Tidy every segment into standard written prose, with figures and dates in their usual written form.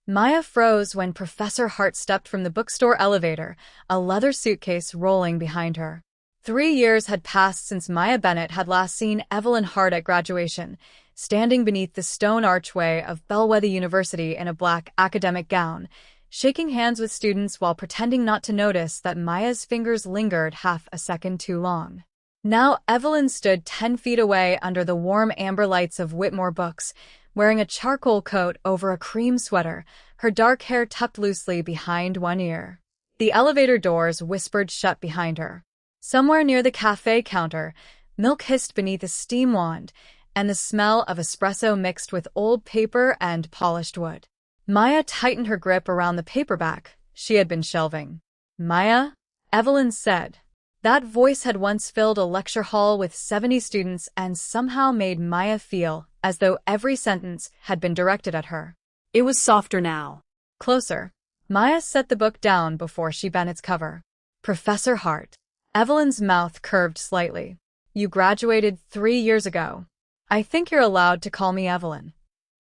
Maya froze when Professor Hart stepped from the bookstore elevator, a leather suitcase rolling behind her. 3 years had passed since Maya Bennett had last seen Evelyn Hart at graduation, standing beneath the stone archway of Bellwether University in a black academic gown, shaking hands with students while pretending not to notice that Maya's fingers lingered half a second too long. Now Evelyn stood 10 feet away under the warm amber lights of Whitmore Books, wearing a charcoal coat over a cream sweater, her dark hair tucked loosely behind one ear. The elevator doors whispered shut behind her. Somewhere near the cafe counter, milk hissed beneath a steam wand, and the smell of espresso mixed with old paper and polished wood. Maya tightened her grip around the paperback she had been shelving. "Maya?" Evelyn said. That voice had once filled a lecture hall with 70 students and somehow made Maya feel as though every sentence had been directed at her. It was softer now. Closer. Maya set the book down before she bent its cover. "Professor Hart." Evelyn's mouth curved slightly. "You graduated 3 years ago. I think you're allowed to call me Evelyn."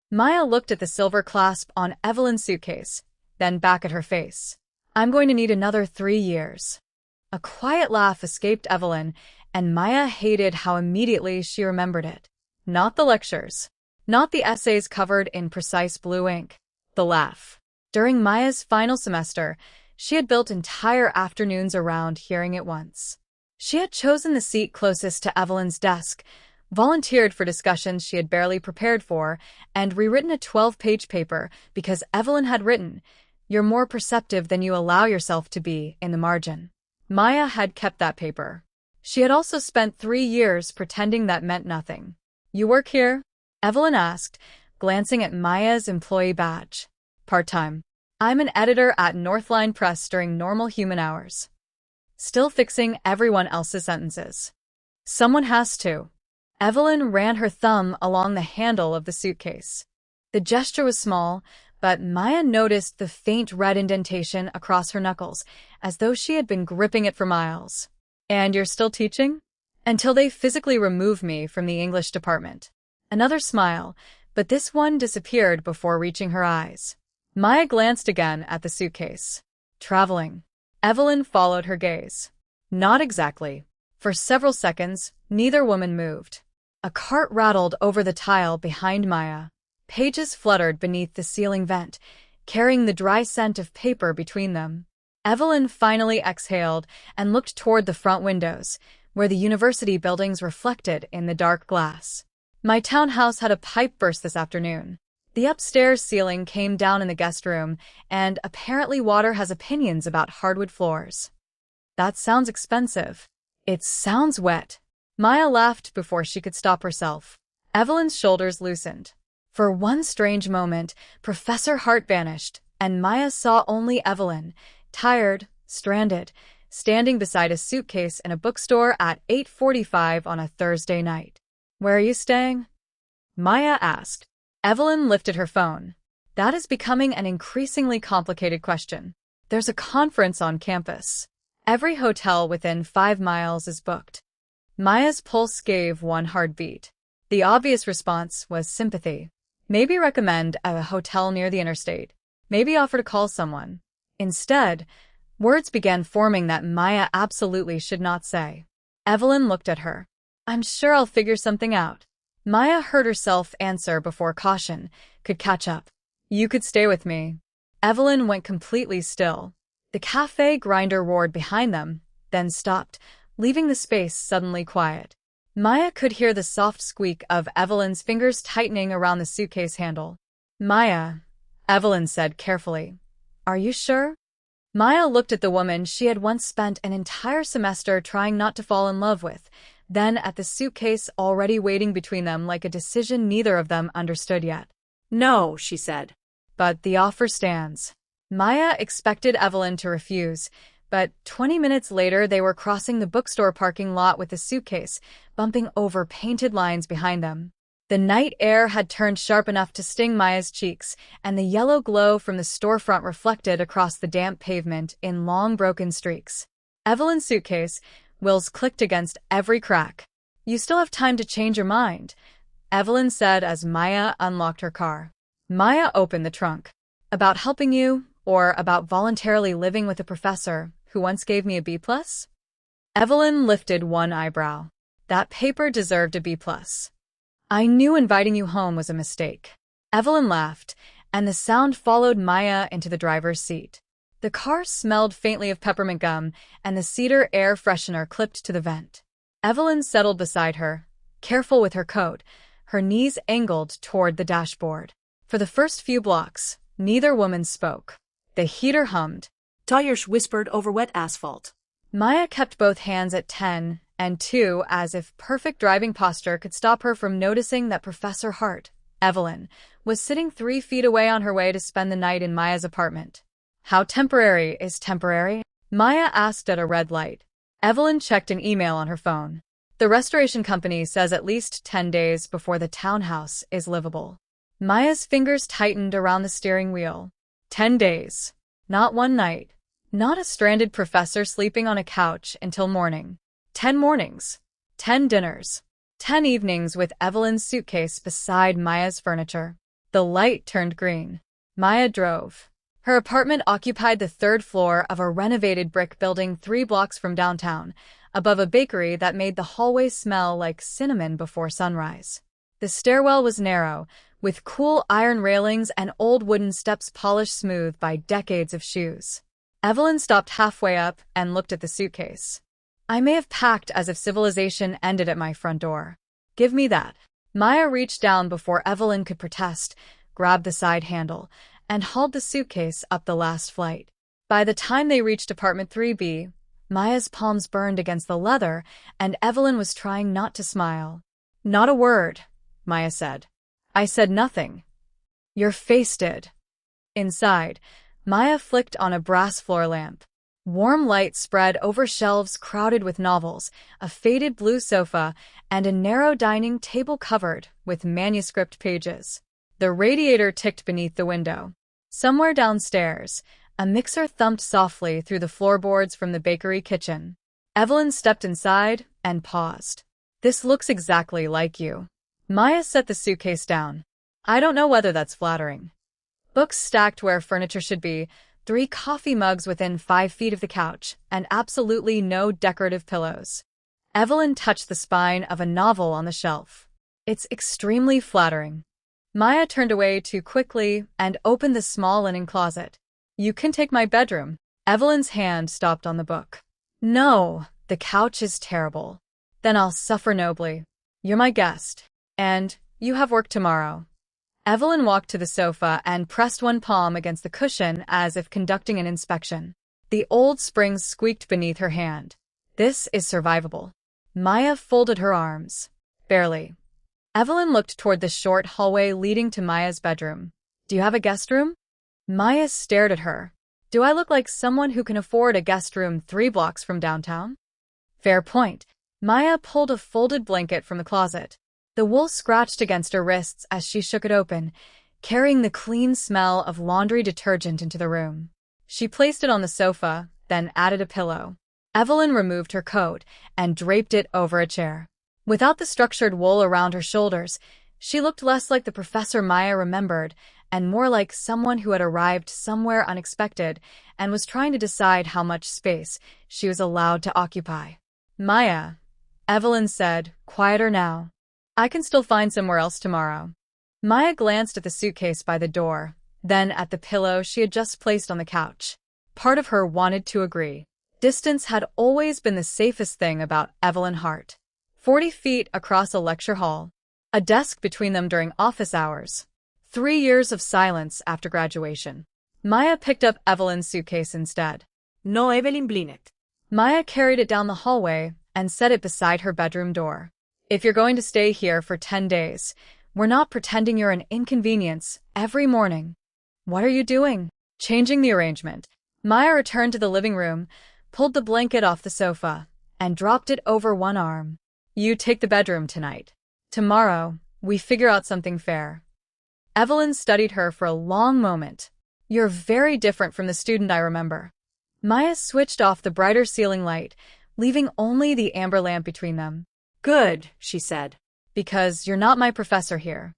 Maya looked at the silver clasp on Evelyn's suitcase, then back at her face. "I'm going to need another 3 years." A quiet laugh escaped Evelyn, and Maya hated how immediately she remembered it. Not the lectures. Not the essays covered in precise blue ink. The laugh. During Maya's final semester, she had built entire afternoons around hearing it once. She had chosen the seat closest to Evelyn's desk, volunteered for discussions she had barely prepared for, and rewritten a 12-page paper because Evelyn had written, "You're more perceptive than you allow yourself to be," in the margin. Maya had kept that paper. She had also spent 3 years pretending that meant nothing. "You work here?" Evelyn asked, glancing at Maya's employee badge. "Part-time. I'm an editor at Northline Press during normal human hours." Still fixing everyone else's sentences. "Someone has to." Evelyn ran her thumb along the handle of the suitcase. The gesture was small, but Maya noticed the faint red indentation across her knuckles, as though she had been gripping it for miles. "And you're still teaching?" "Until they physically remove me from the English department." Another smile, but this one disappeared before reaching her eyes. Maya glanced again at the suitcase. "Traveling." Evelyn followed her gaze. "Not exactly." For several seconds, neither woman moved. A cart rattled over the tile behind Maya. Pages fluttered beneath the ceiling vent, carrying the dry scent of paper between them. Evelyn finally exhaled and looked toward the front windows, where the university buildings reflected in the dark glass. "My townhouse had a pipe burst this afternoon. The upstairs ceiling came down in the guest room, and apparently water has opinions about hardwood floors." "That sounds expensive." "It sounds wet." Maya laughed before she could stop herself. Evelyn's shoulders loosened. For one strange moment, Professor Hart vanished, and Maya saw only Evelyn, tired, stranded, standing beside a suitcase in a bookstore at 8:45 on a Thursday night. "Where are you staying?" Maya asked. Evelyn lifted her phone. "That is becoming an increasingly complicated question. There's a conference on campus. Every hotel within 5 miles is booked." Maya's pulse gave one hard beat. The obvious response was sympathy. Maybe recommend a hotel near the interstate. Maybe offer to call someone. Instead, words began forming that Maya absolutely should not say. Evelyn looked at her. "I'm sure I'll figure something out." Maya heard herself answer before caution could catch up. "You could stay with me." Evelyn went completely still. The cafe grinder roared behind them, then stopped, leaving the space suddenly quiet. Maya could hear the soft squeak of Evelyn's fingers tightening around the suitcase handle. "Maya," Evelyn said carefully. "Are you sure?" Maya looked at the woman she had once spent an entire semester trying not to fall in love with, then at the suitcase already waiting between them like a decision neither of them understood yet. "No," she said. "But the offer stands." Maya expected Evelyn to refuse, but 20 minutes later they were crossing the bookstore parking lot with the suitcase, bumping over painted lines behind them. The night air had turned sharp enough to sting Maya's cheeks, and the yellow glow from the storefront reflected across the damp pavement in long broken streaks. Evelyn's suitcase, wheels clicked against every crack. "You still have time to change your mind," Evelyn said as Maya unlocked her car. Maya opened the trunk. About helping you, or about voluntarily living with a professor who once gave me a B+? Evelyn lifted one eyebrow. That paper deserved a B+. I knew inviting you home was a mistake. Evelyn laughed, and the sound followed Maya into the driver's seat. The car smelled faintly of peppermint gum, and the cedar air freshener clipped to the vent. Evelyn settled beside her, careful with her coat, her knees angled toward the dashboard. For the first few blocks, neither woman spoke. The heater hummed. Tires whispered over wet asphalt. Maya kept both hands at 10 and 2 as if perfect driving posture could stop her from noticing that Professor Hart, Evelyn, was sitting 3 feet away on her way to spend the night in Maya's apartment. How temporary is temporary? Maya asked at a red light. Evelyn checked an email on her phone. The restoration company says at least 10 days before the townhouse is livable. Maya's fingers tightened around the steering wheel. 10 days. Not one night. Not a stranded professor sleeping on a couch until morning. 10 mornings. 10 dinners. 10 evenings with Evelyn's suitcase beside Maya's furniture. The light turned green. Maya drove. Her apartment occupied the 3rd floor of a renovated brick building 3 blocks from downtown, above a bakery that made the hallway smell like cinnamon before sunrise. The stairwell was narrow, with cool iron railings and old wooden steps polished smooth by decades of shoes. Evelyn stopped halfway up and looked at the suitcase. I may have packed as if civilization ended at my front door. Give me that. Maya reached down before Evelyn could protest, grabbed the side handle, and hauled the suitcase up the last flight. By the time they reached apartment 3B, Maya's palms burned against the leather, and Evelyn was trying not to smile. Not a word, Maya said. I said nothing. Your face did. Inside, Maya flicked on a brass floor lamp. Warm light spread over shelves crowded with novels, a faded blue sofa, and a narrow dining table covered with manuscript pages. The radiator ticked beneath the window. Somewhere downstairs, a mixer thumped softly through the floorboards from the bakery kitchen. Evelyn stepped inside and paused. This looks exactly like you. Maya set the suitcase down. I don't know whether that's flattering. Books stacked where furniture should be, 3 coffee mugs within 5 feet of the couch, and absolutely no decorative pillows. Evelyn touched the spine of a novel on the shelf. It's extremely flattering. Maya turned away too quickly and opened the small linen closet. You can take my bedroom. Evelyn's hand stopped on the book. No, the couch is terrible. Then I'll suffer nobly. You're my guest. And you have work tomorrow. Evelyn walked to the sofa and pressed one palm against the cushion as if conducting an inspection. The old springs squeaked beneath her hand. This is survivable. Maya folded her arms. Barely. Evelyn looked toward the short hallway leading to Maya's bedroom. Do you have a guest room? Maya stared at her. Do I look like someone who can afford a guest room 3 blocks from downtown? Fair point. Maya pulled a folded blanket from the closet. The wool scratched against her wrists as she shook it open, carrying the clean smell of laundry detergent into the room. She placed it on the sofa, then added a pillow. Evelyn removed her coat and draped it over a chair. Without the structured wool around her shoulders, she looked less like the Professor Maya remembered and more like someone who had arrived somewhere unexpected and was trying to decide how much space she was allowed to occupy. Maya, Evelyn said, quieter now. I can still find somewhere else tomorrow. Maya glanced at the suitcase by the door, then at the pillow she had just placed on the couch. Part of her wanted to agree. Distance had always been the safest thing about Evelyn Hart. 40 feet across a lecture hall. A desk between them during office hours. 3 years of silence after graduation. Maya picked up Evelyn's suitcase instead. No, Evelyn Blinet. Maya carried it down the hallway and set it beside her bedroom door. If you're going to stay here for 10 days, we're not pretending you're an inconvenience every morning. What are you doing? Changing the arrangement. Maya returned to the living room, pulled the blanket off the sofa, and dropped it over one arm. You take the bedroom tonight. Tomorrow, we figure out something fair. Evelyn studied her for a long moment. You're very different from the student I remember. Maya switched off the brighter ceiling light, leaving only the amber lamp between them. Good, she said. Because you're not my professor here.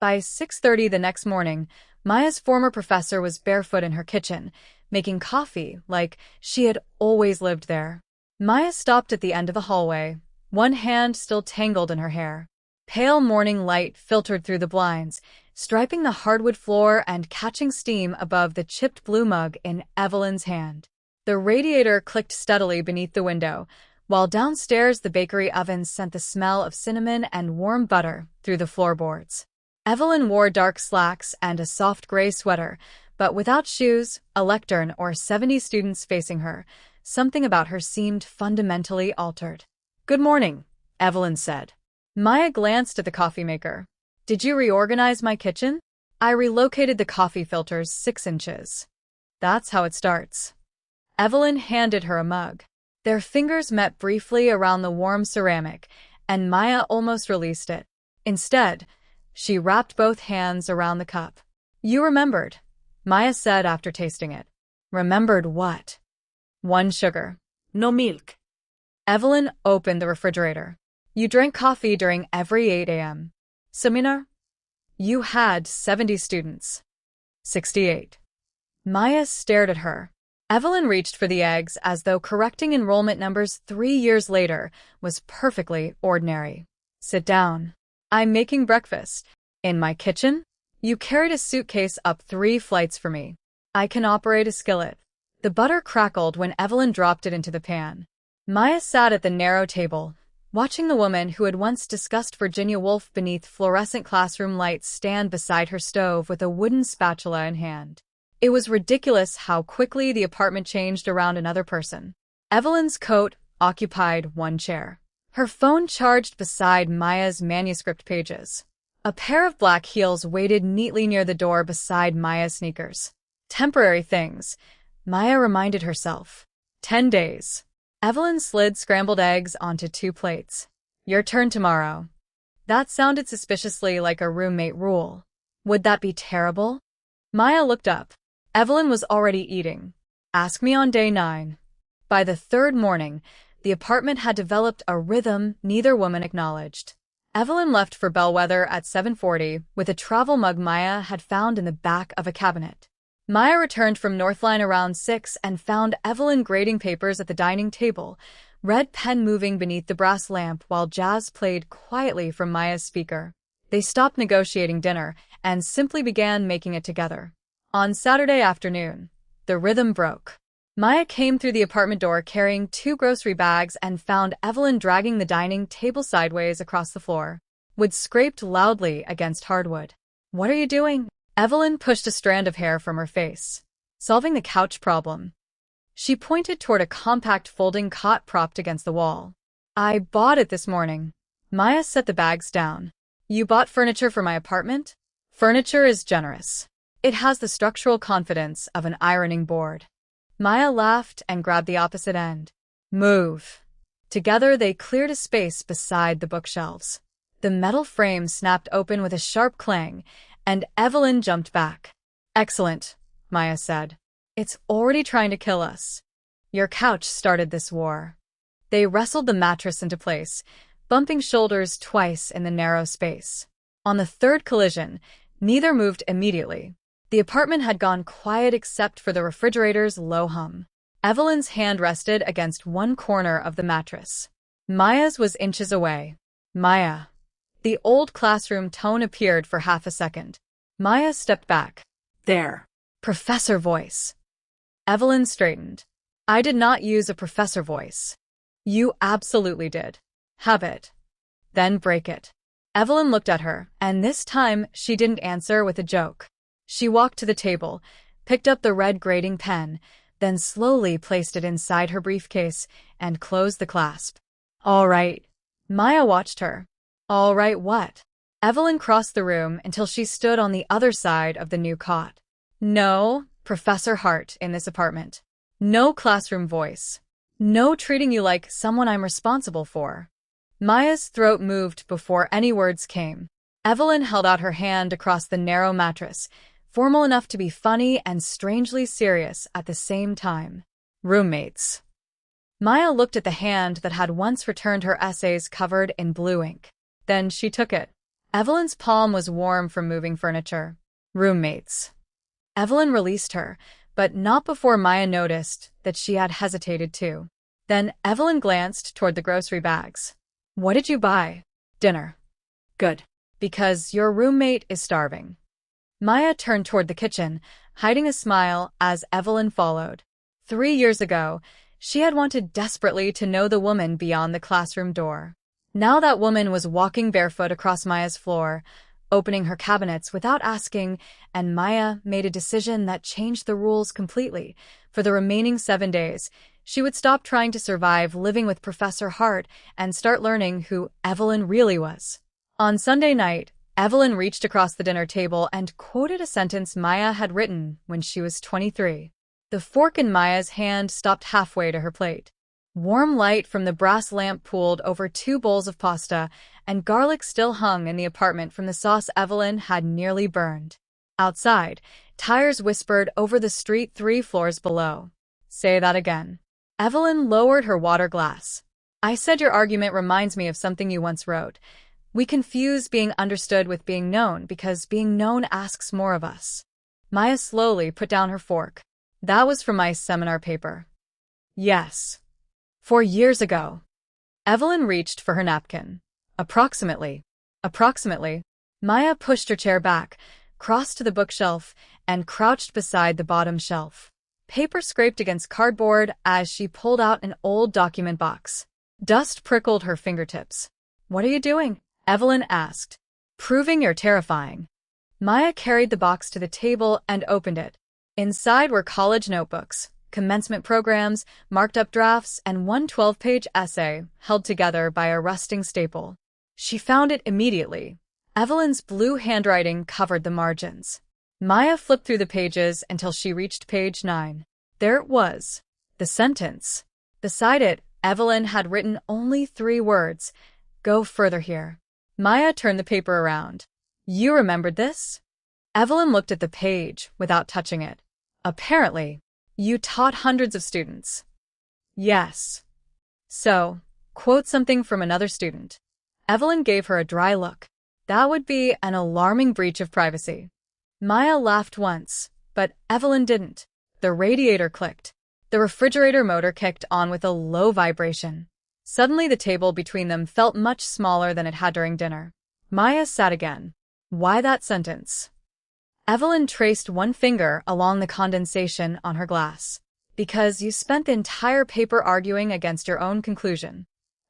By 6:30 the next morning, Maya's former professor was barefoot in her kitchen, making coffee like she had always lived there. Maya stopped at the end of the hallway, one hand still tangled in her hair. Pale morning light filtered through the blinds, striping the hardwood floor and catching steam above the chipped blue mug in Evelyn's hand. The radiator clicked steadily beneath the window, while downstairs the bakery oven sent the smell of cinnamon and warm butter through the floorboards. Evelyn wore dark slacks and a soft gray sweater, but without shoes, a lectern, or 70 students facing her, something about her seemed fundamentally altered. "Good morning," Evelyn said. Maya glanced at the coffee maker. "Did you reorganize my kitchen?" "I relocated the coffee filters 6 inches. That's how it starts." Evelyn handed her a mug. Their fingers met briefly around the warm ceramic, and Maya almost released it. Instead, she wrapped both hands around the cup. "You remembered," Maya said after tasting it. "Remembered what?" "1 sugar. No milk." Evelyn opened the refrigerator. "You drank coffee during every 8 a.m. seminar?" "You had 70 students." 68. Maya stared at her. Evelyn reached for the eggs as though correcting enrollment numbers 3 years later was perfectly ordinary. "Sit down. I'm making breakfast. In my kitchen? You carried a suitcase up 3 flights for me. I can operate a skillet." The butter crackled when Evelyn dropped it into the pan. Maya sat at the narrow table, watching the woman who had once discussed Virginia Woolf beneath fluorescent classroom lights stand beside her stove with a wooden spatula in hand. It was ridiculous how quickly the apartment changed around another person. Evelyn's coat occupied 1 chair. Her phone charged beside Maya's manuscript pages. A pair of black heels waited neatly near the door beside Maya's sneakers. Temporary things, Maya reminded herself. 10 days. Evelyn slid scrambled eggs onto 2 plates. "Your turn tomorrow." That sounded suspiciously like a roommate rule. Would that be terrible? Maya looked up. Evelyn was already eating. "Ask me on day 9. By the 3rd morning, the apartment had developed a rhythm neither woman acknowledged. Evelyn left for Bellwether at 7:40 with a travel mug Maya had found in the back of a cabinet. Maya returned from Northline around 6 and found Evelyn grading papers at the dining table, red pen moving beneath the brass lamp while jazz played quietly from Maya's speaker. They stopped negotiating dinner and simply began making it together. On Saturday afternoon, the rhythm broke. Maya came through the apartment door carrying 2 grocery bags and found Evelyn dragging the dining table sideways across the floor. Wood scraped loudly against hardwood. "What are you doing?" Evelyn pushed a strand of hair from her face. "Solving the couch problem." She pointed toward a compact folding cot propped against the wall. "I bought it this morning." Maya set the bags down. "You bought furniture for my apartment?" "Furniture is generous. It has the structural confidence of an ironing board." Maya laughed and grabbed the opposite end. "Move." Together they cleared a space beside the bookshelves. The metal frame snapped open with a sharp clang, and Evelyn jumped back. "Excellent," Maya said. "It's already trying to kill us. Your couch started this war." They wrestled the mattress into place, bumping shoulders twice in the narrow space. On the 3rd collision, neither moved immediately. The apartment had gone quiet except for the refrigerator's low hum. Evelyn's hand rested against one corner of the mattress. Maya's was inches away. "Maya." The old classroom tone appeared for half a second. Maya stepped back. "There." Professor voice. Evelyn straightened. "I did not use a professor voice." "You absolutely did. Have it. Then break it." Evelyn looked at her, and this time she didn't answer with a joke. She walked to the table, picked up the red grading pen, then slowly placed it inside her briefcase and closed the clasp. "All right." Maya watched her. "All right what?" Evelyn crossed the room until she stood on the other side of the new cot. "No, Professor Hart in this apartment. No classroom voice. No treating you like someone I'm responsible for." Maya's throat moved before any words came. Evelyn held out her hand across the narrow mattress, formal enough to be funny and strangely serious at the same time. "Roommates." Maya looked at the hand that had once returned her essays covered in blue ink. Then she took it. Evelyn's palm was warm from moving furniture. Roommates. Evelyn released her, but not before Maya noticed that she had hesitated too. Then Evelyn glanced toward the grocery bags. What did you buy? Dinner. Good. Because your roommate is starving. Maya turned toward the kitchen, hiding a smile as Evelyn followed. 3 years ago, she had wanted desperately to know the woman beyond the classroom door. Now that woman was walking barefoot across Maya's floor, opening her cabinets without asking, and Maya made a decision that changed the rules completely. For the remaining 7 days, she would stop trying to survive living with Professor Hart and start learning who Evelyn really was. On Sunday night, Evelyn reached across the dinner table and quoted a sentence Maya had written when she was 23. The fork in Maya's hand stopped halfway to her plate. Warm light from the brass lamp pooled over 2 bowls of pasta, and garlic still hung in the apartment from the sauce Evelyn had nearly burned. Outside, tires whispered over the street 3 floors below. Say that again. Evelyn lowered her water glass. I said your argument reminds me of something you once wrote. We confuse being understood with being known because being known asks more of us. Maya slowly put down her fork. That was from my seminar paper. Yes. 4 years ago. Evelyn reached for her napkin. Approximately. Maya pushed her chair back, crossed to the bookshelf, and crouched beside the bottom shelf. Paper scraped against cardboard as she pulled out an old document box. Dust prickled her fingertips. What are you doing? Evelyn asked. Proving you're terrifying. Maya carried the box to the table and opened it. Inside were college notebooks, commencement programs, marked-up drafts, and one 12-page essay held together by a rusting staple. She found it immediately. Evelyn's blue handwriting covered the margins. Maya flipped through the pages until she reached page 9. There it was. The sentence. Beside it, Evelyn had written only 3 words. Go further here. Maya turned the paper around. You remembered this? Evelyn looked at the page without touching it. Apparently, you taught hundreds of students. Yes. So, quote something from another student. Evelyn gave her a dry look. That would be an alarming breach of privacy. Maya laughed once, but Evelyn didn't. The radiator clicked. The refrigerator motor kicked on with a low vibration. Suddenly the table between them felt much smaller than it had during dinner. Maya sat again. Why that sentence? Evelyn traced one finger along the condensation on her glass. Because you spent the entire paper arguing against your own conclusion.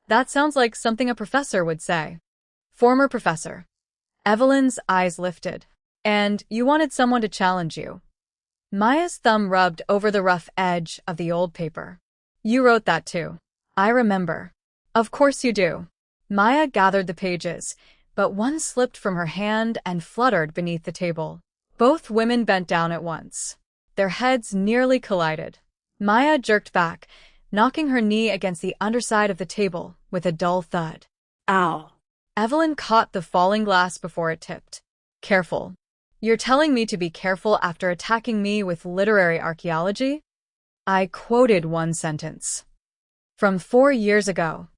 That sounds like something a professor would say. Former professor. Evelyn's eyes lifted. And you wanted someone to challenge you. Maya's thumb rubbed over the rough edge of the old paper. You wrote that too. I remember. Of course you do. Maya gathered the pages, but one slipped from her hand and fluttered beneath the table. Both women bent down at once. Their heads nearly collided. Maya jerked back, knocking her knee against the underside of the table with a dull thud. Ow. Evelyn caught the falling glass before it tipped. Careful. You're telling me to be careful after attacking me with literary archaeology? I quoted one sentence. From 4 years ago.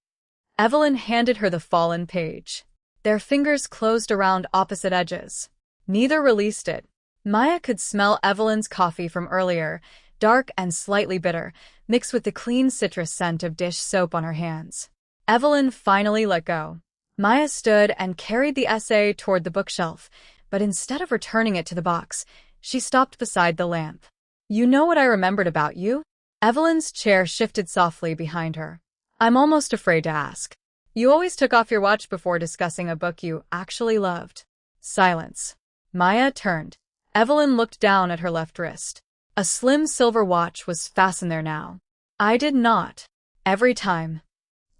Evelyn handed her the fallen page. Their fingers closed around opposite edges. Neither released it. Maya could smell Evelyn's coffee from earlier, dark and slightly bitter, mixed with the clean citrus scent of dish soap on her hands. Evelyn finally let go. Maya stood and carried the essay toward the bookshelf, but instead of returning it to the box, she stopped beside the lamp. You know what I remembered about you? Evelyn's chair shifted softly behind her. I'm almost afraid to ask. You always took off your watch before discussing a book you actually loved. Silence. Maya turned. Evelyn looked down at her left wrist. A slim silver watch was fastened there now. I did not. Every time.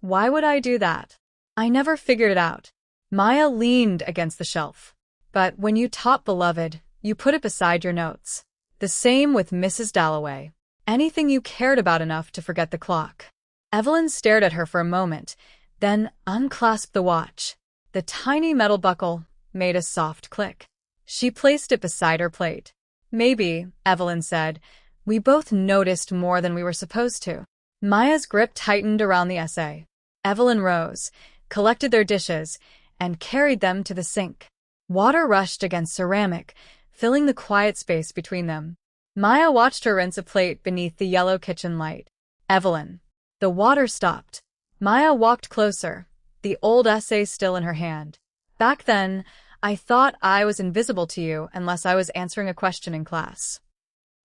Why would I do that? I never figured it out. Maya leaned against the shelf. But when you taught Beloved, you put it beside your notes. The same with Mrs. Dalloway. Anything you cared about enough to forget the clock. Evelyn stared at her for a moment, then unclasped the watch. The tiny metal buckle made a soft click. She placed it beside her plate. Maybe, Evelyn said, we both noticed more than we were supposed to. Maya's grip tightened around the essay. Evelyn rose, collected their dishes, and carried them to the sink. Water rushed against ceramic, filling the quiet space between them. Maya watched her rinse a plate beneath the yellow kitchen light. Evelyn. The water stopped. Maya walked closer, the old essay still in her hand. Back then, I thought I was invisible to you unless I was answering a question in class.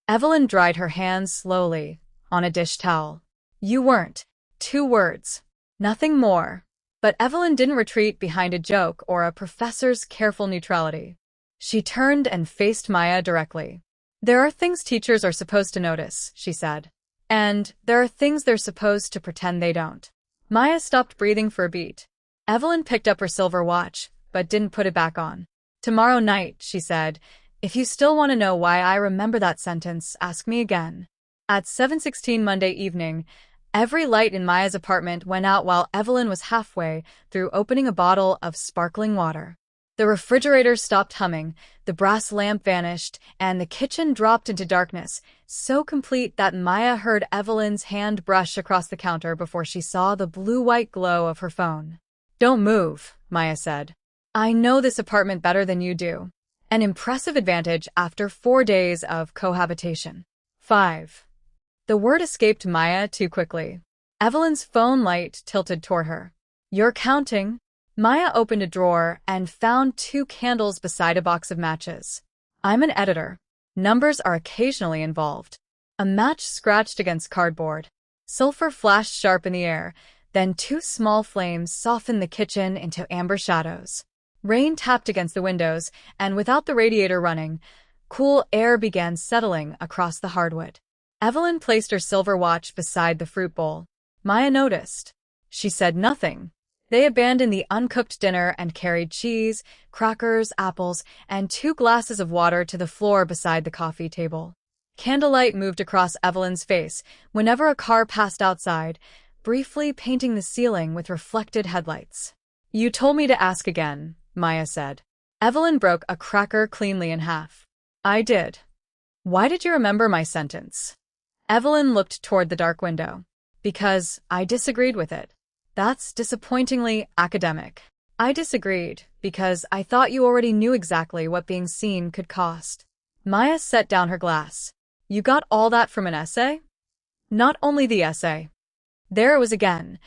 Evelyn dried her hands slowly on a dish towel. You weren't. 2 words. Nothing more. But Evelyn didn't retreat behind a joke or a professor's careful neutrality. She turned and faced Maya directly. There are things teachers are supposed to notice, she said. And there are things they're supposed to pretend they don't. Maya stopped breathing for a beat. Evelyn picked up her silver watch, but didn't put it back on. Tomorrow night, she said, if you still want to know why I remember that sentence, ask me again. At 7:16 Monday evening, every light in Maya's apartment went out while Evelyn was halfway through opening a bottle of sparkling water. The refrigerator stopped humming, the brass lamp vanished, and the kitchen dropped into darkness, so complete that Maya heard Evelyn's hand brush across the counter before she saw the blue-white glow of her phone. Don't move, Maya said. I know this apartment better than you do. An impressive advantage after 4 days of cohabitation. 5. The word escaped Maya too quickly. Evelyn's phone light tilted toward her. You're counting? Maya opened a drawer and found 2 candles beside a box of matches. I'm an editor. Numbers are occasionally involved. A match scratched against cardboard. Sulfur flashed sharp in the air, then 2 small flames softened the kitchen into amber shadows. Rain tapped against the windows, and without the radiator running, cool air began settling across the hardwood. Evelyn placed her silver watch beside the fruit bowl. Maya noticed. She said nothing. They abandoned the uncooked dinner and carried cheese, crackers, apples, and 2 glasses of water to the floor beside the coffee table. Candlelight moved across Evelyn's face whenever a car passed outside, briefly painting the ceiling with reflected headlights. You told me to ask again, Maya said. Evelyn broke a cracker cleanly in half. I did. Why did you remember my sentence? Evelyn looked toward the dark window. Because I disagreed with it. That's disappointingly academic. I disagreed because I thought you already knew exactly what being seen could cost. Maya set down her glass. You got all that from an essay? Not only the essay. There it was again,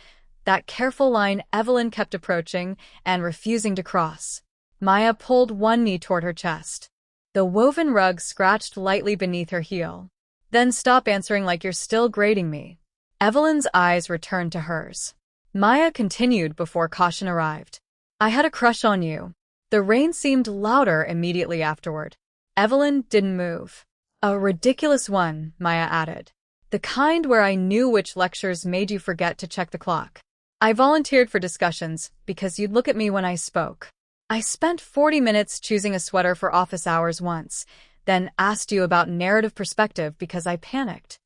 that careful line Evelyn kept approaching and refusing to cross. Maya pulled one knee toward her chest. The woven rug scratched lightly beneath her heel. Then stop answering like you're still grading me. Evelyn's eyes returned to hers. Maya continued before caution arrived. I had a crush on you. The rain seemed louder immediately afterward. Evelyn didn't move. A ridiculous one, Maya added. The kind where I knew which lectures made you forget to check the clock. I volunteered for discussions because you'd look at me when I spoke. I spent 40 minutes choosing a sweater for office hours once, then asked you about narrative perspective because I panicked.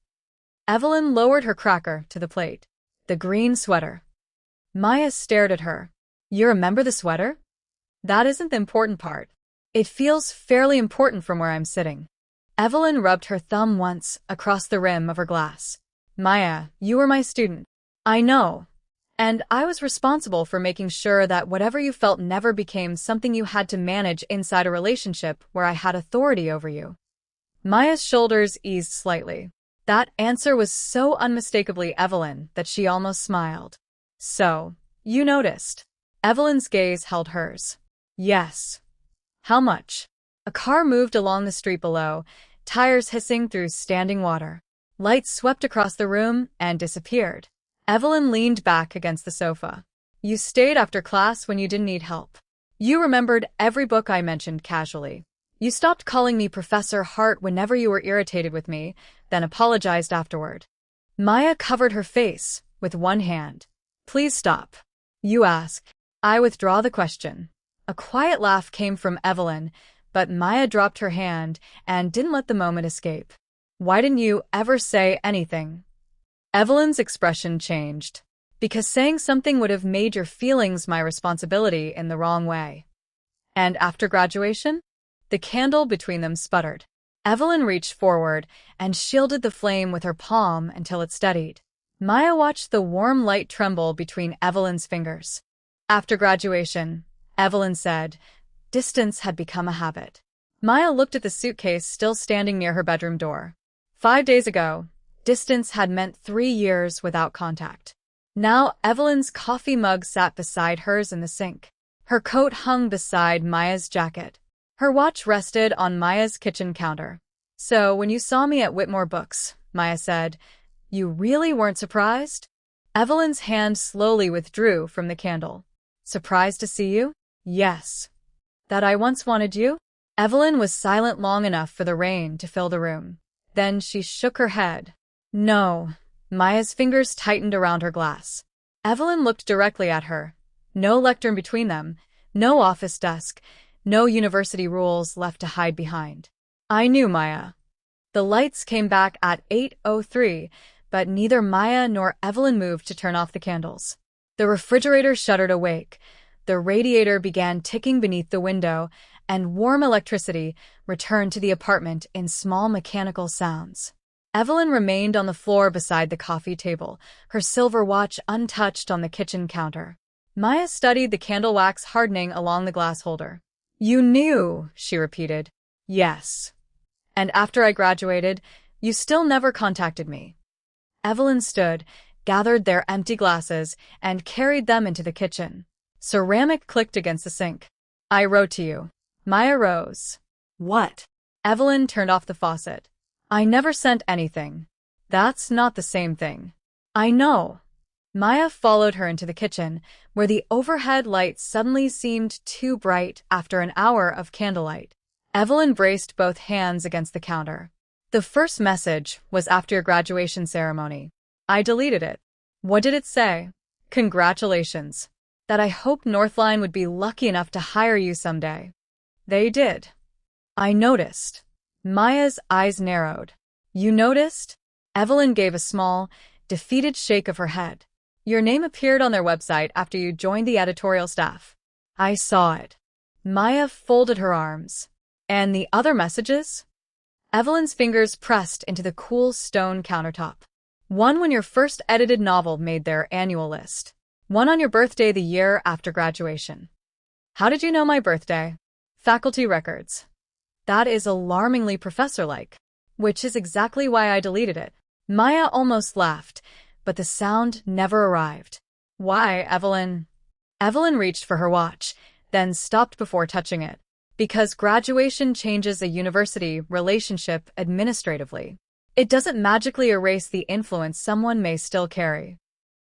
Evelyn lowered her cracker to the plate. The green sweater. Maya stared at her. You remember the sweater? That isn't the important part. It feels fairly important from where I'm sitting. Evelyn rubbed her thumb once across the rim of her glass. Maya, you were my student. I know. And I was responsible for making sure that whatever you felt never became something you had to manage inside a relationship where I had authority over you. Maya's shoulders eased slightly. That answer was so unmistakably Evelyn that she almost smiled. So, you noticed. Evelyn's gaze held hers. Yes. How much? A car moved along the street below, tires hissing through standing water. Lights swept across the room and disappeared. Evelyn leaned back against the sofa. You stayed after class when you didn't need help. You remembered every book I mentioned casually. You stopped calling me Professor Hart whenever you were irritated with me, then apologized afterward. Maya covered her face with one hand. Please stop. You ask. I withdraw the question. A quiet laugh came from Evelyn, but Maya dropped her hand and didn't let the moment escape. Why didn't you ever say anything? Evelyn's expression changed. Because saying something would have made your feelings my responsibility in the wrong way. And after graduation? The candle between them sputtered. Evelyn reached forward and shielded the flame with her palm until it steadied. Maya watched the warm light tremble between Evelyn's fingers. After graduation, Evelyn said, distance had become a habit. Maya looked at the suitcase still standing near her bedroom door. 5 days ago, distance had meant 3 years without contact. Now Evelyn's coffee mug sat beside hers in the sink. Her coat hung beside Maya's jacket. Her watch rested on Maya's kitchen counter. "So, when you saw me at Whitmore Books," Maya said, "you really weren't surprised?" Evelyn's hand slowly withdrew from the candle. "Surprised to see you?" "Yes." "That I once wanted you?" Evelyn was silent long enough for the rain to fill the room. Then she shook her head. "No." Maya's fingers tightened around her glass. Evelyn looked directly at her. No lectern between them, no office desk, no university rules left to hide behind. "I knew, Maya." The lights came back at 8:03, but neither Maya nor Evelyn moved to turn off the candles. The refrigerator shuddered awake, the radiator began ticking beneath the window, and warm electricity returned to the apartment in small mechanical sounds. Evelyn remained on the floor beside the coffee table, her silver watch untouched on the kitchen counter. Maya studied the candle wax hardening along the glass holder. "You knew," she repeated. "Yes. And after I graduated, you still never contacted me." Evelyn stood, gathered their empty glasses, and carried them into the kitchen. Ceramic clicked against the sink. "I wrote to you." Maya rose. What? Evelyn turned off the faucet. "I never sent anything." "That's not the same thing." "I know." Maya followed her into the kitchen, where the overhead light suddenly seemed too bright after an hour of candlelight. Evelyn braced both hands against the counter. "The first message was after your graduation ceremony. I deleted it." "What did it say?" "Congratulations. That I hoped Northline would be lucky enough to hire you someday." "They did." "I noticed." Maya's eyes narrowed. "You noticed?" Evelyn gave a small, defeated shake of her head. "Your name appeared on their website after you joined the editorial staff." "I saw it." Maya folded her arms. "And the other messages?" Evelyn's fingers pressed into the cool stone countertop. "One when your first edited novel made their annual list. One on your birthday the year after graduation." "How did you know my birthday?" "Faculty records." "That is alarmingly professor-like." "Which is exactly why I deleted it." Maya almost laughed, but the sound never arrived. "Why, Evelyn?" Evelyn reached for her watch, then stopped before touching it. "Because graduation changes a university relationship administratively. It doesn't magically erase the influence someone may still carry."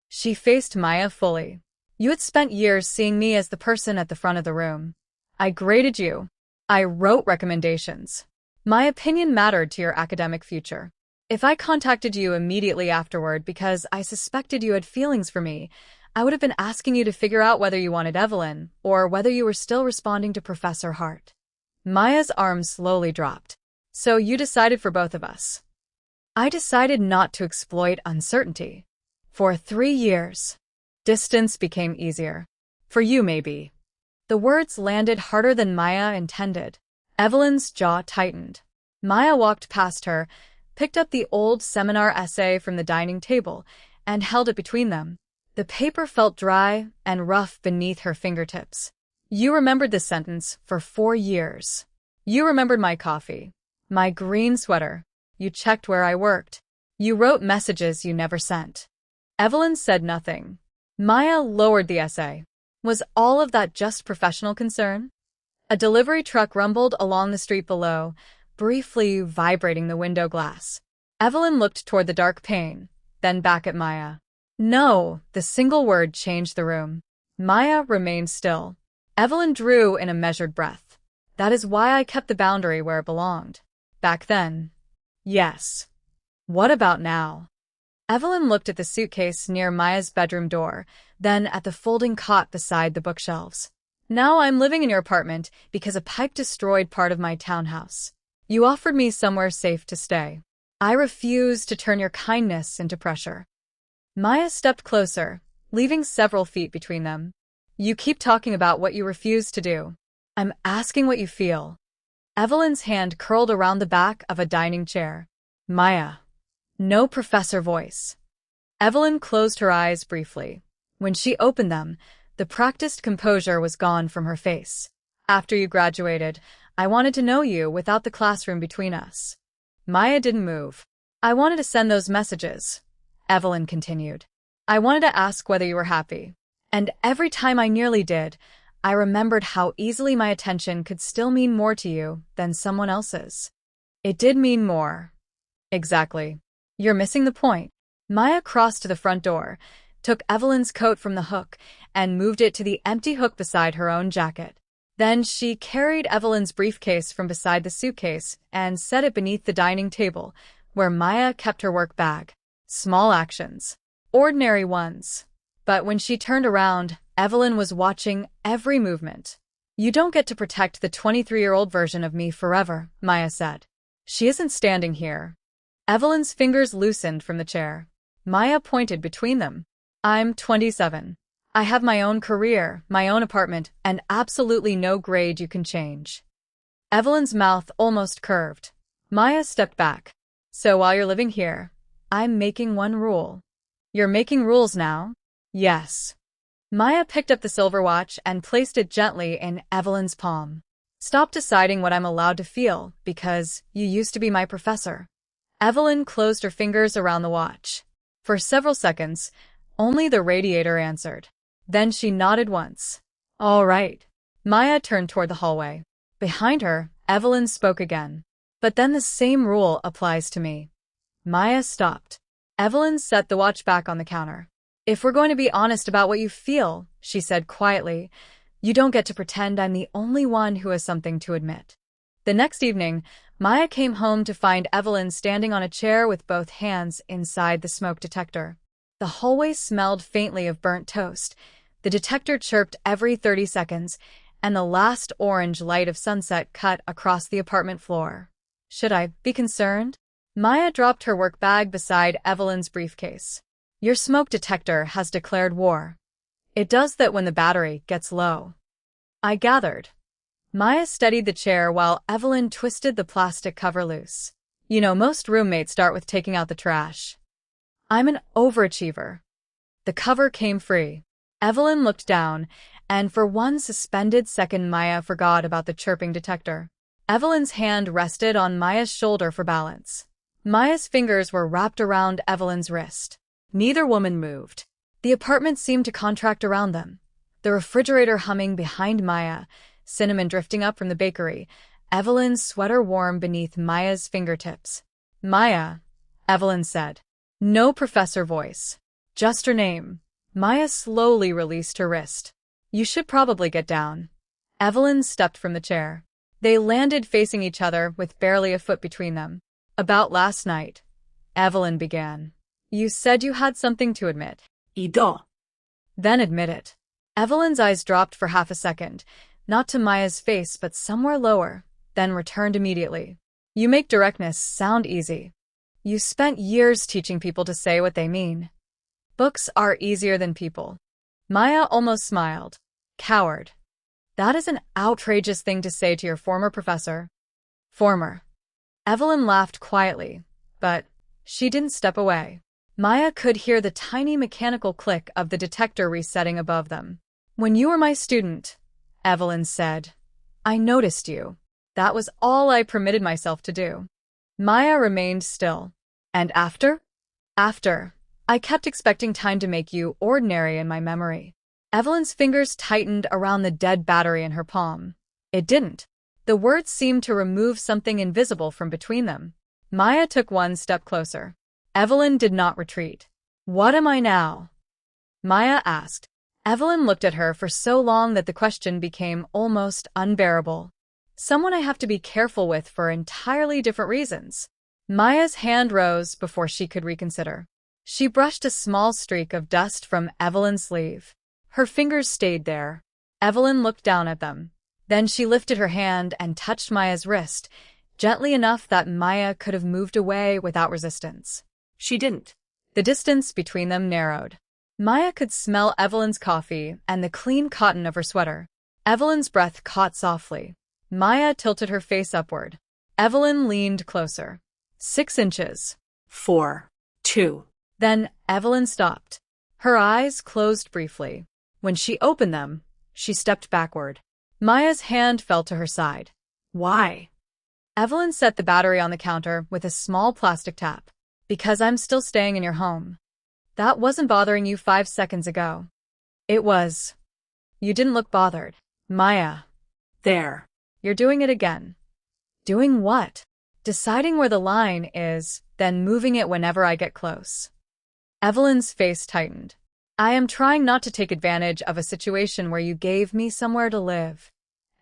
She faced Maya fully. "You had spent years seeing me as the person at the front of the room. I graded you. I wrote recommendations. My opinion mattered to your academic future. If I contacted you immediately afterward because I suspected you had feelings for me, I would have been asking you to figure out whether you wanted Evelyn or whether you were still responding to Professor Hart." Maya's arms slowly dropped. "So you decided for both of us." "I decided not to exploit uncertainty. For 3 years. Distance became easier. For you, maybe." The words landed harder than Maya intended. Evelyn's jaw tightened. Maya walked past her, picked up the old seminar essay from the dining table, and held it between them. The paper felt dry and rough beneath her fingertips. "You remembered this sentence for 4 years. You remembered my coffee, my green sweater. You checked where I worked. You wrote messages you never sent." Evelyn said nothing. Maya lowered the essay. Was all of that just professional concern? A delivery truck rumbled along the street below, briefly vibrating the window glass. Evelyn looked toward the dark pane, then back at Maya. "No," the single word changed the room. Maya remained still. Evelyn drew in a measured breath. "That is why I kept the boundary where it belonged. Back then." "Yes. What about now?" Evelyn looked at the suitcase near Maya's bedroom door, then at the folding cot beside the bookshelves. "Now I'm living in your apartment because a pipe destroyed part of my townhouse. You offered me somewhere safe to stay. I refuse to turn your kindness into pressure." Maya stepped closer, leaving several feet between them. "You keep talking about what you refuse to do. I'm asking what you feel." Evelyn's hand curled around the back of a dining chair. "Maya." No professor voice. Evelyn closed her eyes briefly. When she opened them, the practiced composure was gone from her face. "After you graduated, I wanted to know you without the classroom between us. Maya didn't move. I wanted to send those messages, Evelyn continued. I wanted to ask whether you were happy. And every time I nearly did, I remembered how easily my attention could still mean more to you than someone else's. It did mean more. Exactly. You're missing the point. Maya crossed to the front door, took Evelyn's coat from the hook, and moved it to the empty hook beside her own jacket. Then she carried Evelyn's briefcase from beside the suitcase and set it beneath the dining table, where Maya kept her work bag. Small actions. Ordinary ones. But when she turned around, Evelyn was watching every movement. You don't get to protect the 23-year-old version of me forever, Maya said. She isn't standing here. Evelyn's fingers loosened from the chair. Maya pointed between them. I'm 27. I have my own career, my own apartment, and absolutely no grade you can change. Evelyn's mouth almost curved. Maya stepped back. So while you're living here, I'm making one rule. You're making rules now? Yes. Maya picked up the silver watch and placed it gently in Evelyn's palm. Stop deciding what I'm allowed to feel, because you used to be my professor. Evelyn closed her fingers around the watch. For several seconds, only the radiator answered. Then she nodded once. All right. Maya turned toward the hallway. Behind her, Evelyn spoke again. But then the same rule applies to me. Maya stopped. Evelyn set the watch back on the counter. If we're going to be honest about what you feel, she said quietly, you don't get to pretend I'm the only one who has something to admit. The next evening, Maya came home to find Evelyn standing on a chair with both hands inside the smoke detector. The hallway smelled faintly of burnt toast. The detector chirped every 30 seconds, and the last orange light of sunset cut across the apartment floor. Should I be concerned? Maya dropped her work bag beside Evelyn's briefcase. Your smoke detector has declared war. It does that when the battery gets low. I gathered. Maya steadied the chair while Evelyn twisted the plastic cover loose. You know, most roommates start with taking out the trash. I'm an overachiever. The cover came free. Evelyn looked down, and for one suspended second Maya forgot about the chirping detector. Evelyn's hand rested on Maya's shoulder for balance. Maya's fingers were wrapped around Evelyn's wrist. Neither woman moved. The apartment seemed to contract around them. The refrigerator humming behind Maya, cinnamon drifting up from the bakery, Evelyn's sweater warm beneath Maya's fingertips. Maya, Evelyn said. No professor voice. Just her name. Maya slowly released her wrist. You should probably get down. Evelyn stepped from the chair. They landed facing each other with barely a foot between them. About last night, Evelyn began. You said you had something to admit. Ido. Then admit it. Evelyn's eyes dropped for half a second, not to Maya's face but somewhere lower, then returned immediately. You make directness sound easy. You spent years teaching people to say what they mean. Books are easier than people. Maya almost smiled. Coward. That is an outrageous thing to say to your former professor. Former. Evelyn laughed quietly, but she didn't step away. Maya could hear the tiny mechanical click of the detector resetting above them. When you were my student, Evelyn said, I noticed you. That was all I permitted myself to do. Maya remained still. And after? After. I kept expecting time to make you ordinary in my memory. Evelyn's fingers tightened around the dead battery in her palm. It didn't. The words seemed to remove something invisible from between them. Maya took one step closer. Evelyn did not retreat. What am I now? Maya asked. Evelyn looked at her for so long that the question became almost unbearable. Someone I have to be careful with for entirely different reasons. Maya's hand rose before she could reconsider. She brushed a small streak of dust from Evelyn's sleeve. Her fingers stayed there. Evelyn looked down at them. Then she lifted her hand and touched Maya's wrist, gently enough that Maya could have moved away without resistance. She didn't. The distance between them narrowed. Maya could smell Evelyn's coffee and the clean cotton of her sweater. Evelyn's breath caught softly. Maya tilted her face upward. Evelyn leaned closer. 6 inches. 4. 2. Then Evelyn stopped. Her eyes closed briefly. When she opened them, she stepped backward. Maya's hand fell to her side. Why? Evelyn set the battery on the counter with a small plastic tap. Because I'm still staying in your home. That wasn't bothering you 5 seconds ago. It was. You didn't look bothered. Maya. There. You're doing it again. Doing what? Deciding where the line is, then moving it whenever I get close. Evelyn's face tightened. I am trying not to take advantage of a situation where you gave me somewhere to live.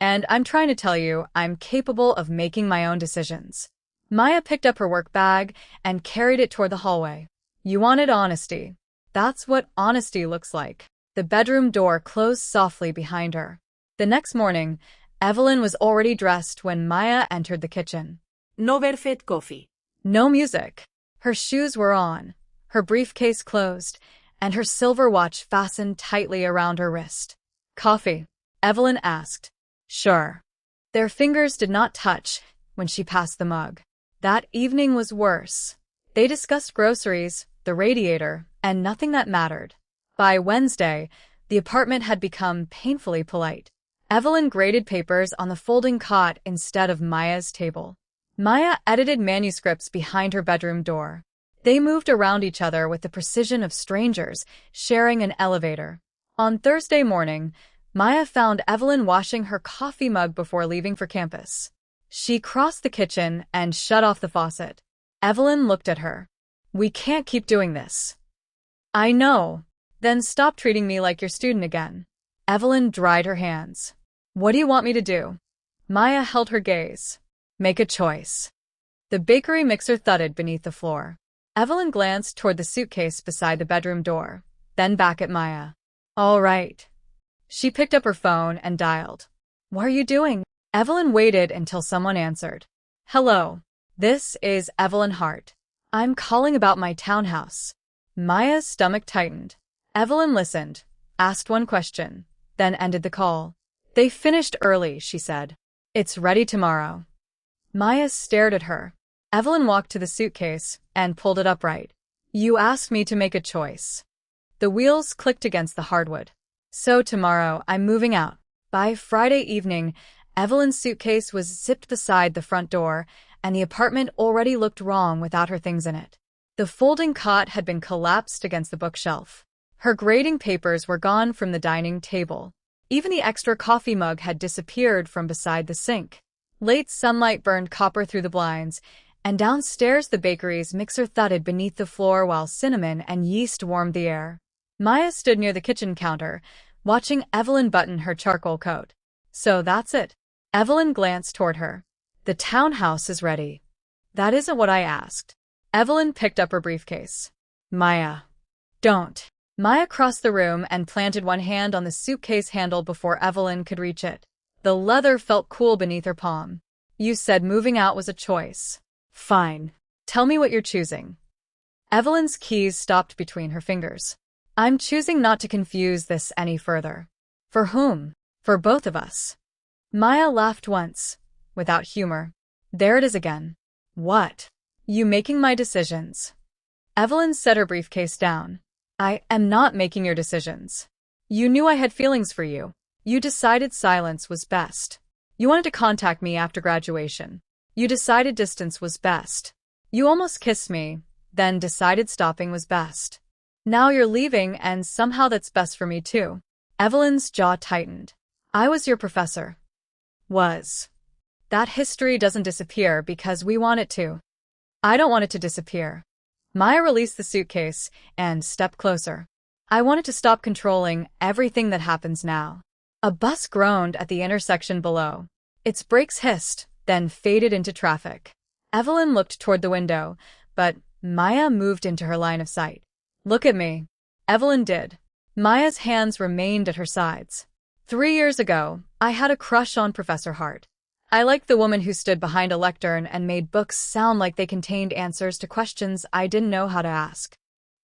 And I'm trying to tell you I'm capable of making my own decisions. Maya picked up her work bag and carried it toward the hallway. You wanted honesty. That's what honesty looks like. The bedroom door closed softly behind her. The next morning, Evelyn was already dressed when Maya entered the kitchen. No perfect coffee. No music. Her shoes were on, her briefcase closed, and her silver watch fastened tightly around her wrist. Coffee? Evelyn asked. Sure. Their fingers did not touch when she passed the mug. That evening was worse. They discussed groceries, the radiator, and nothing that mattered. By Wednesday, the apartment had become painfully polite. Evelyn graded papers on the folding cot instead of Maya's table. Maya edited manuscripts behind her bedroom door. They moved around each other with the precision of strangers, sharing an elevator. On Thursday morning, Maya found Evelyn washing her coffee mug before leaving for campus. She crossed the kitchen and shut off the faucet. Evelyn looked at her. We can't keep doing this. I know. Then stop treating me like your student again. Evelyn dried her hands. What do you want me to do? Maya held her gaze. Make a choice. The bakery mixer thudded beneath the floor. Evelyn glanced toward the suitcase beside the bedroom door, then back at Maya. All right. She picked up her phone and dialed. What are you doing? Evelyn waited until someone answered. Hello. This is Evelyn Hart. I'm calling about my townhouse. Maya's stomach tightened. Evelyn listened, asked one question, then ended the call. They finished early, she said. It's ready tomorrow. Maya stared at her. Evelyn walked to the suitcase and pulled it upright. You asked me to make a choice. The wheels clicked against the hardwood. So tomorrow, I'm moving out. By Friday evening, Evelyn's suitcase was zipped beside the front door, and the apartment already looked wrong without her things in it. The folding cot had been collapsed against the bookshelf. Her grading papers were gone from the dining table. Even the extra coffee mug had disappeared from beside the sink. Late sunlight burned copper through the blinds, and downstairs the bakery's mixer thudded beneath the floor while cinnamon and yeast warmed the air. Maya stood near the kitchen counter, watching Evelyn button her charcoal coat. So that's it. Evelyn glanced toward her. The townhouse is ready. That isn't what I asked. Evelyn picked up her briefcase. Maya. Don't. Maya crossed the room and planted one hand on the suitcase handle before Evelyn could reach it. The leather felt cool beneath her palm. You said moving out was a choice. Fine. Tell me what you're choosing. Evelyn's keys stopped between her fingers. I'm choosing not to confuse this any further. For whom? For both of us. Maya laughed once, without humor. There it is again. What? You making my decisions. Evelyn set her briefcase down. I am not making your decisions. You knew I had feelings for you. You decided silence was best. You wanted to contact me after graduation. You decided distance was best. You almost kissed me, then decided stopping was best. Now you're leaving and somehow that's best for me too. Evelyn's jaw tightened. I was your professor. Was. That history doesn't disappear because we want it to. I don't want it to disappear. Maya released the suitcase and stepped closer. I wanted to stop controlling everything that happens now. A bus groaned at the intersection below. Its brakes hissed, then faded into traffic. Evelyn looked toward the window, but Maya moved into her line of sight. Look at me. Evelyn did. Maya's hands remained at her sides. 3 years ago, I had a crush on Professor Hart. I liked the woman who stood behind a lectern and made books sound like they contained answers to questions I didn't know how to ask.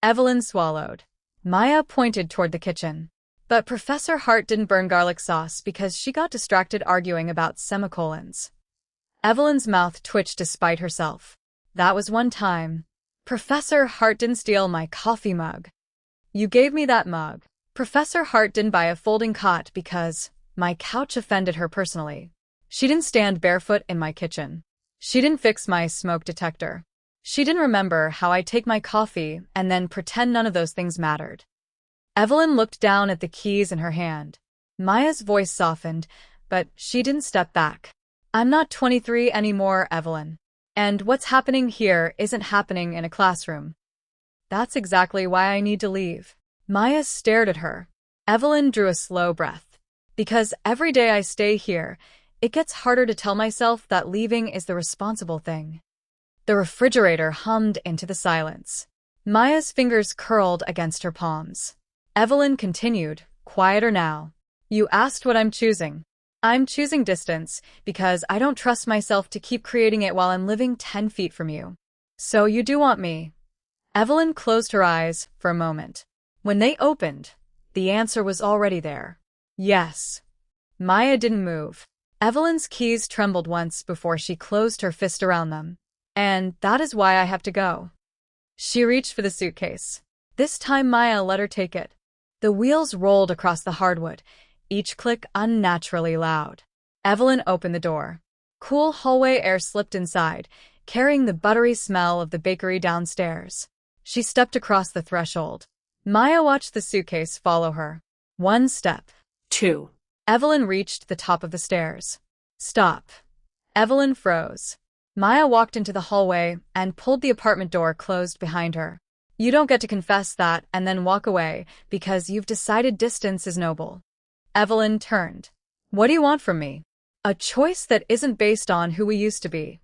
Evelyn swallowed. Maya pointed toward the kitchen. But Professor Hart didn't burn garlic sauce because she got distracted arguing about semicolons. Evelyn's mouth twitched despite herself. That was one time. Professor Hart didn't steal my coffee mug. You gave me that mug. Professor Hart didn't buy a folding cot because my couch offended her personally. She didn't stand barefoot in my kitchen. She didn't fix my smoke detector. She didn't remember how I take my coffee and then pretend none of those things mattered. Evelyn looked down at the keys in her hand. Maya's voice softened, but she didn't step back. I'm not 23 anymore, Evelyn. And what's happening here isn't happening in a classroom. That's exactly why I need to leave. Maya stared at her. Evelyn drew a slow breath. Because every day I stay here, it gets harder to tell myself that leaving is the responsible thing. The refrigerator hummed into the silence. Maya's fingers curled against her palms. Evelyn continued, quieter now. You asked what I'm choosing. I'm choosing distance because I don't trust myself to keep creating it while I'm living 10 feet from you. So you do want me? Evelyn closed her eyes for a moment. When they opened, the answer was already there. Yes. Maya didn't move. Evelyn's keys trembled once before she closed her fist around them. And that is why I have to go. She reached for the suitcase. This time Maya let her take it. The wheels rolled across the hardwood, each click unnaturally loud. Evelyn opened the door. Cool hallway air slipped inside, carrying the buttery smell of the bakery downstairs. She stepped across the threshold. Maya watched the suitcase follow her. 1 step. 2. Evelyn reached the top of the stairs. Stop. Evelyn froze. Maya walked into the hallway and pulled the apartment door closed behind her. You don't get to confess that and then walk away because you've decided distance is noble. Evelyn turned. What do you want from me? A choice that isn't based on who we used to be.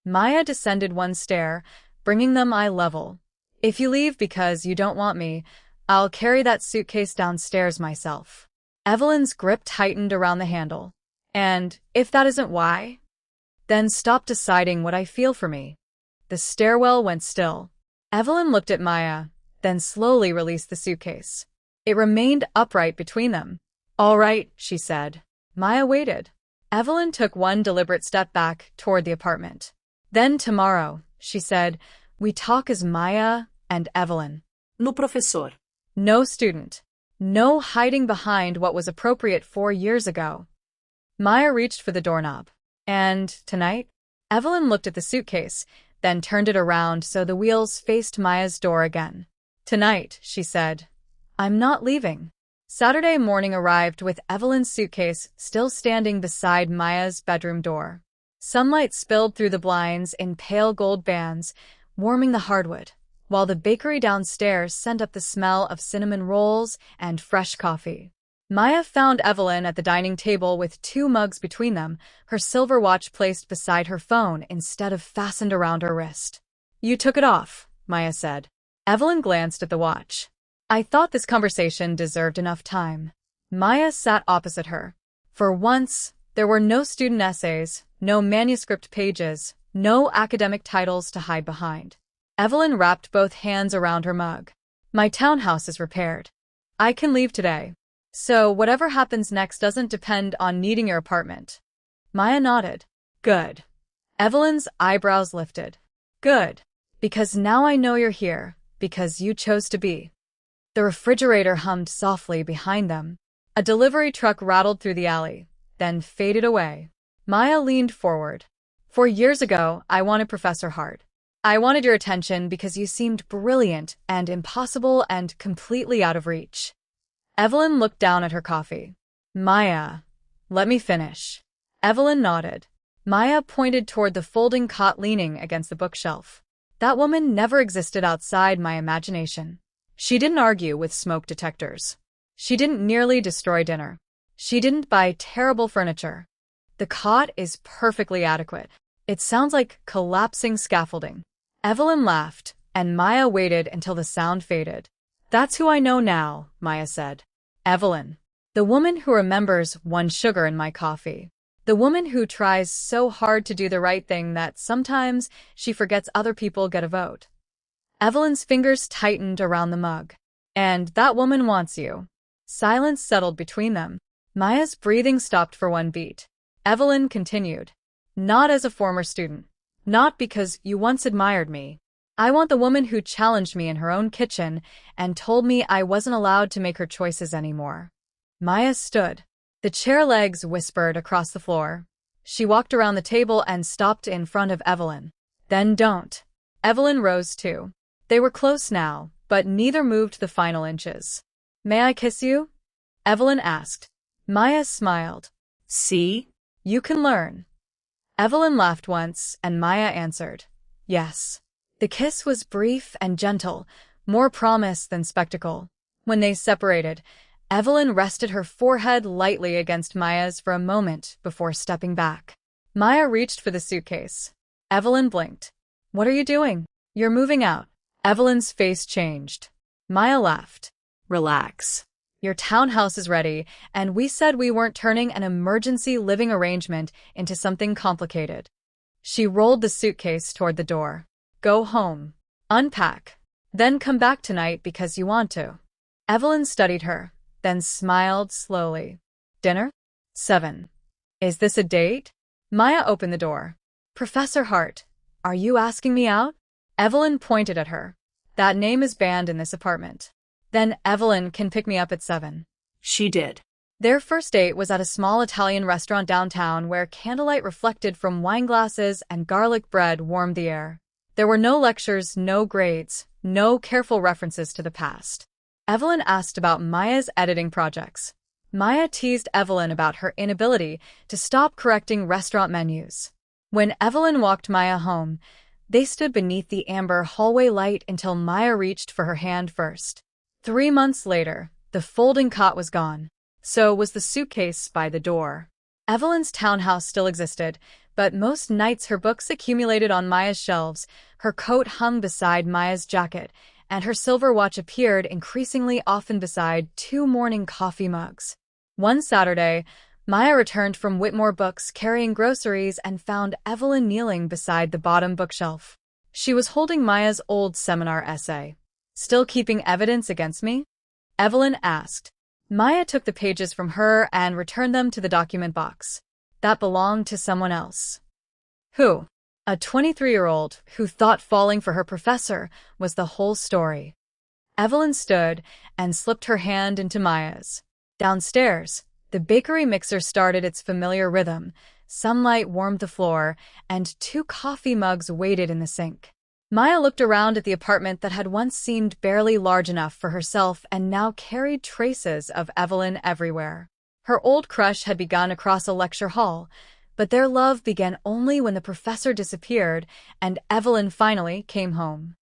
Maya descended 1 stair, bringing them eye level. If you leave because you don't want me, I'll carry that suitcase downstairs myself. Evelyn's grip tightened around the handle. And if that isn't why, then stop deciding what I feel for me. The stairwell went still. Evelyn looked at Maya, then slowly released the suitcase. It remained upright between them. All right, she said. Maya waited. Evelyn took 1 deliberate step back toward the apartment. Then tomorrow, she said, we talk as Maya and Evelyn. No professor. No student. No hiding behind what was appropriate 4 years ago. Maya reached for the doorknob. And tonight? Evelyn looked at the suitcase, then turned it around so the wheels faced Maya's door again. Tonight, she said. I'm not leaving. Saturday morning arrived with Evelyn's suitcase still standing beside Maya's bedroom door. Sunlight spilled through the blinds in pale gold bands, warming the hardwood, while the bakery downstairs sent up the smell of cinnamon rolls and fresh coffee. Maya found Evelyn at the dining table with 2 mugs between them, her silver watch placed beside her phone instead of fastened around her wrist. You took it off, Maya said. Evelyn glanced at the watch. I thought this conversation deserved enough time. Maya sat opposite her. For once, there were no student essays, no manuscript pages, no academic titles to hide behind. Evelyn wrapped both hands around her mug. My townhouse is repaired. I can leave today. So whatever happens next doesn't depend on needing your apartment. Maya nodded. Good. Evelyn's eyebrows lifted. Good. Because now I know you're here, because you chose to be. The refrigerator hummed softly behind them. A delivery truck rattled through the alley, then faded away. Maya leaned forward. 4 years ago, I wanted Professor Hart. I wanted your attention because you seemed brilliant and impossible and completely out of reach. Evelyn looked down at her coffee. Maya, let me finish. Evelyn nodded. Maya pointed toward the folding cot leaning against the bookshelf. That woman never existed outside my imagination. She didn't argue with smoke detectors. She didn't nearly destroy dinner. She didn't buy terrible furniture. The cot is perfectly adequate. It sounds like collapsing scaffolding. Evelyn laughed, and Maya waited until the sound faded. That's who I know now, Maya said. Evelyn. The woman who remembers 1 sugar in my coffee. The woman who tries so hard to do the right thing that sometimes she forgets other people get a vote. Evelyn's fingers tightened around the mug. And that woman wants you. Silence settled between them. Maya's breathing stopped for 1 beat. Evelyn continued. Not as a former student. Not because you once admired me. I want the woman who challenged me in her own kitchen and told me I wasn't allowed to make her choices anymore. Maya stood. The chair legs whispered across the floor. She walked around the table and stopped in front of Evelyn. Then don't. Evelyn rose too. They were close now, but neither moved the final inches. May I kiss you? Evelyn asked. Maya smiled. See? You can learn. Evelyn laughed once, and Maya answered. Yes. The kiss was brief and gentle, more promise than spectacle. When they separated, Evelyn rested her forehead lightly against Maya's for a moment before stepping back. Maya reached for the suitcase. Evelyn blinked. What are you doing? You're moving out. Evelyn's face changed. Maya laughed. Relax. Your townhouse is ready, and we said we weren't turning an emergency living arrangement into something complicated. She rolled the suitcase toward the door. Go home. Unpack. Then come back tonight because you want to. Evelyn studied her, then smiled slowly. Dinner? 7. Is this a date? Maya opened the door. Professor Hart, are you asking me out? Evelyn pointed at her. That name is banned in this apartment. Then Evelyn can pick me up at 7. She did. Their first date was at a small Italian restaurant downtown where candlelight reflected from wine glasses and garlic bread warmed the air. There were no lectures, no grades, no careful references to the past. Evelyn asked about Maya's editing projects. Maya teased Evelyn about her inability to stop correcting restaurant menus. When Evelyn walked Maya home, they stood beneath the amber hallway light until Maya reached for her hand first. 3 months later, the folding cot was gone. So was the suitcase by the door. Evelyn's townhouse still existed, but most nights her books accumulated on Maya's shelves, her coat hung beside Maya's jacket, and her silver watch appeared increasingly often beside 2 morning coffee mugs. One Saturday, Maya returned from Whitmore Books carrying groceries and found Evelyn kneeling beside the bottom bookshelf. She was holding Maya's old seminar essay. Still keeping evidence against me? Evelyn asked. Maya took the pages from her and returned them to the document box. That belonged to someone else. Who? A 23-year-old who thought falling for her professor was the whole story. Evelyn stood and slipped her hand into Maya's. Downstairs, the bakery mixer started its familiar rhythm. Sunlight warmed the floor, and 2 coffee mugs waited in the sink. Maya looked around at the apartment that had once seemed barely large enough for herself and now carried traces of Evelyn everywhere. Her old crush had begun across a lecture hall, but their love began only when the professor disappeared and Evelyn finally came home.